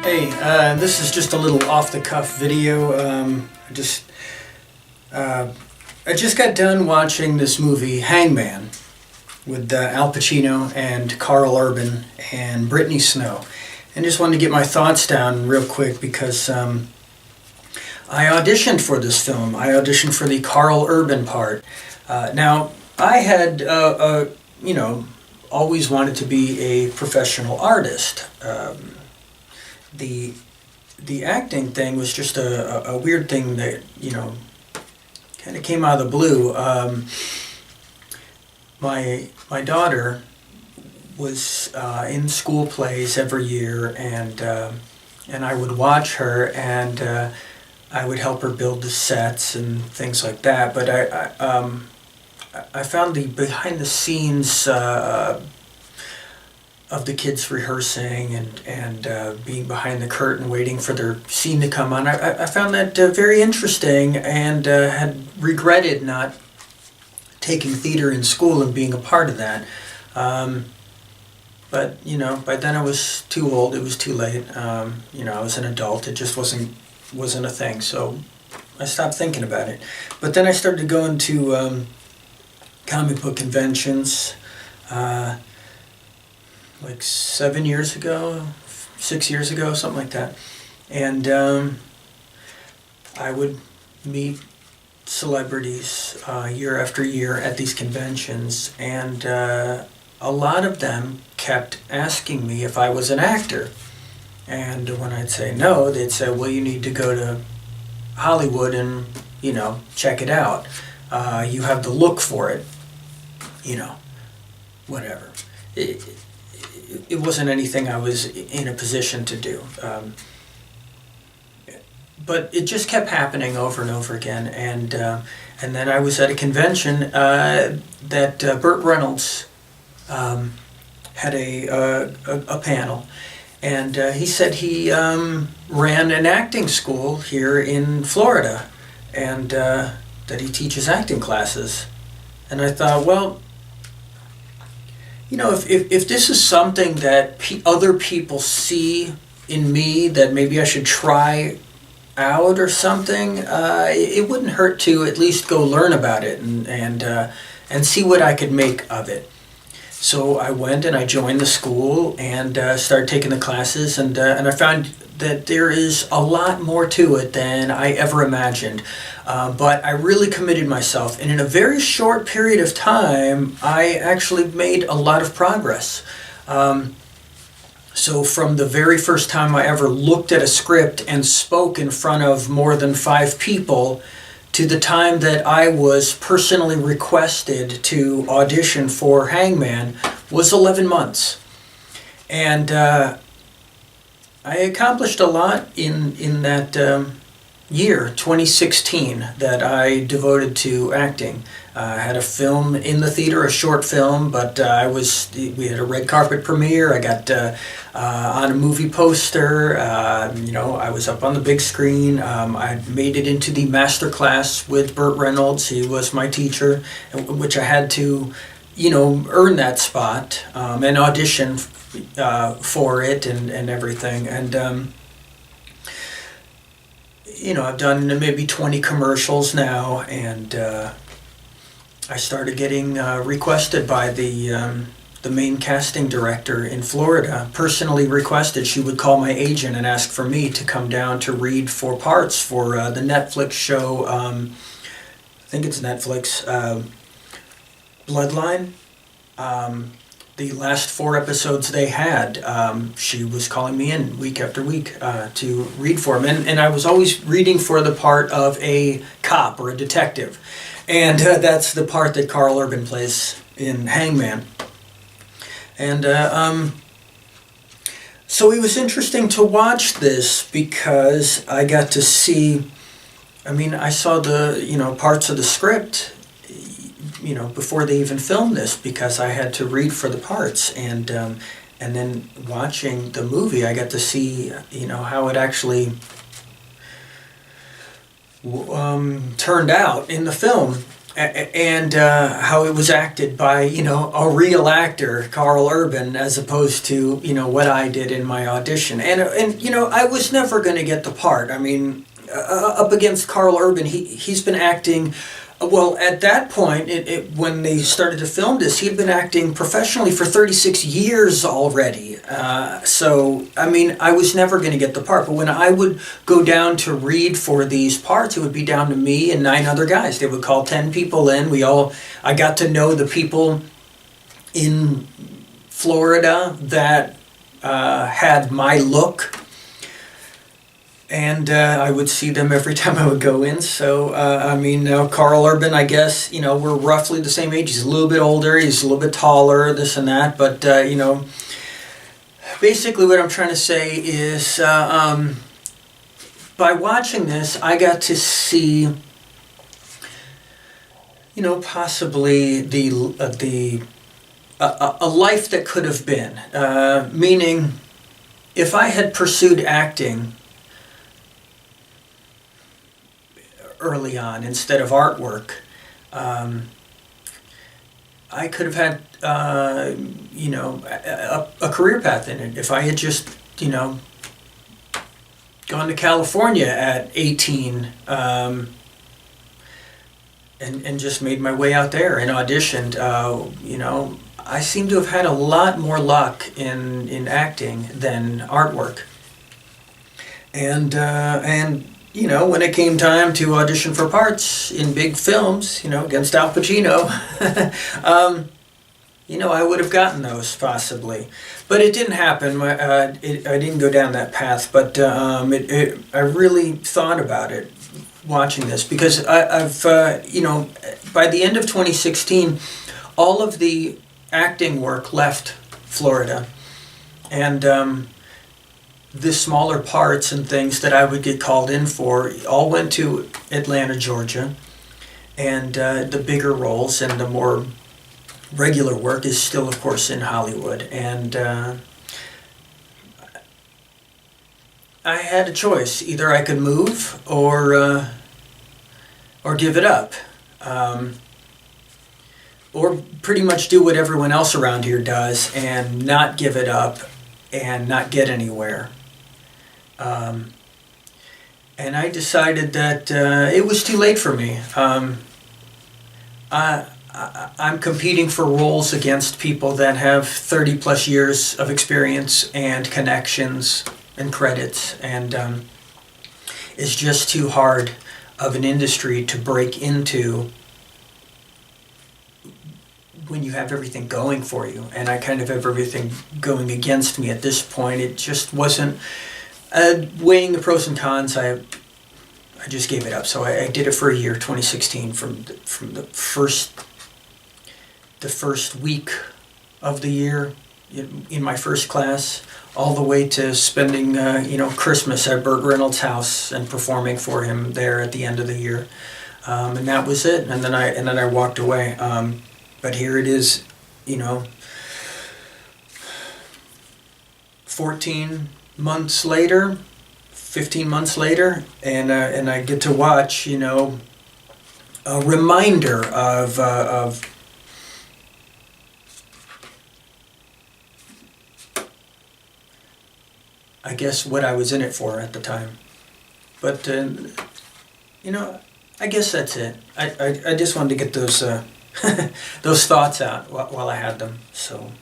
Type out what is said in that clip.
Hey, this is just a little off-the-cuff video. I just got done watching this movie, Hangman, with Al Pacino and Carl Urban and Brittany Snow. And just wanted to get my thoughts down real quick because I auditioned for this film. I auditioned for the Carl Urban part. Now, I had, always wanted to be a professional artist. The acting thing was just a weird thing that, kind of came out of the blue. My daughter was in school plays every year, and I would watch her, and I would help her build the sets and things like that. But I found the behind the scenes of the kids rehearsing and being behind the curtain waiting for their scene to come on. I found that very interesting, and had regretted not taking theater in school and being a part of that. But, by then I was too old, it was too late. I was an adult, it just wasn't a thing, so I stopped thinking about it. But then I started going to comic book conventions, like 7 years ago, 6 years ago, something like that. And I would meet celebrities year after year at these conventions, and a lot of them kept asking me if I was an actor. And when I'd say no, they'd say, well, you need to go to Hollywood and, check it out. You have the look for it, whatever. It wasn't anything I was in a position to do. But it just kept happening over and over again. And then I was at a convention that Burt Reynolds had a panel. And he said he ran an acting school here in Florida, and that he teaches acting classes. And I thought, well, if this is something that other people see in me that maybe I should try out or something, it wouldn't hurt to at least go learn about it and see what I could make of it. So I went and I joined the school and started taking the classes, and I found that there is a lot more to it than I ever imagined. But I really committed myself, and in a very short period of time, I actually made a lot of progress. So from the very first time I ever looked at a script and spoke in front of more than 5 people, to the time that I was personally requested to audition for Hangman, was 11 months. And I accomplished a lot in that year, 2016, that I devoted to acting. I had a film in the theater, a short film, but we had a red carpet premiere. I got on a movie poster. I was up on the big screen. I made it into the master class with Burt Reynolds. He was my teacher, which I had to, earn that spot and audition for it and everything. And I've done maybe 20 commercials now, and I started getting requested by the main casting director in Florida, personally requested. She would call my agent and ask for me to come down to read for parts for the Netflix show, I think it's Netflix, Bloodline. The last 4 episodes they had, she was calling me in week after week to read for them. And I was always reading for the part of a cop or a detective. And that's the part that Carl Urban plays in Hangman. And so it was interesting to watch this because I got to see, I saw the, parts of the script, before they even filmed this, because I had to read for the parts, and then watching the movie, I got to see, how it actually turned out in the film, and how it was acted by, a real actor, Carl Urban, as opposed to, what I did in my audition. And I was never going to get the part. I mean, up against Carl Urban, he's been acting. Well, at that point, when they started to film this, he'd been acting professionally for 36 years already. So, I mean, I was never going to get the part. But when I would go down to read for these parts, it would be down to me and 9 other guys. They would call 10 people in. I got to know the people in Florida that had my look. And I would see them every time I would go in. So, Carl Urban, I guess, we're roughly the same age. He's a little bit older, he's a little bit taller, this and that. But, basically what I'm trying to say is by watching this, I got to see, possibly a life that could have been. Meaning, if I had pursued acting early on instead of artwork, I could have had a career path in it if I had just gone to California at 18 and just made my way out there and auditioned. I seem to have had a lot more luck in acting than artwork, and when it came time to audition for parts in big films, against Al Pacino, I would have gotten those possibly. But it didn't happen. I didn't go down that path, but I really thought about it watching this because I've by the end of 2016, all of the acting work left Florida. And the smaller parts and things that I would get called in for all went to Atlanta, Georgia, and the bigger roles and the more regular work is still, of course, in Hollywood. And I had a choice: either I could move or give it up, or pretty much do what everyone else around here does and not give it up and not get anywhere. And I decided that it was too late for me. I'm competing for roles against people that have 30 plus years of experience and connections and credits, and it's just too hard of an industry to break into when you have everything going for you. And I kind of have everything going against me at this point. It just wasn't weighing the pros and cons. I just gave it up. So I did it for a year, 2016, from the first week of the year in my first class, all the way to spending Christmas at Burt Reynolds' house and performing for him there at the end of the year, and that was it. And then I walked away. But here it is, 14 months later, 15 months later, and I get to watch, a reminder of I guess what I was in it for at the time. But I guess that's it. I just wanted to get those those thoughts out while I had them. So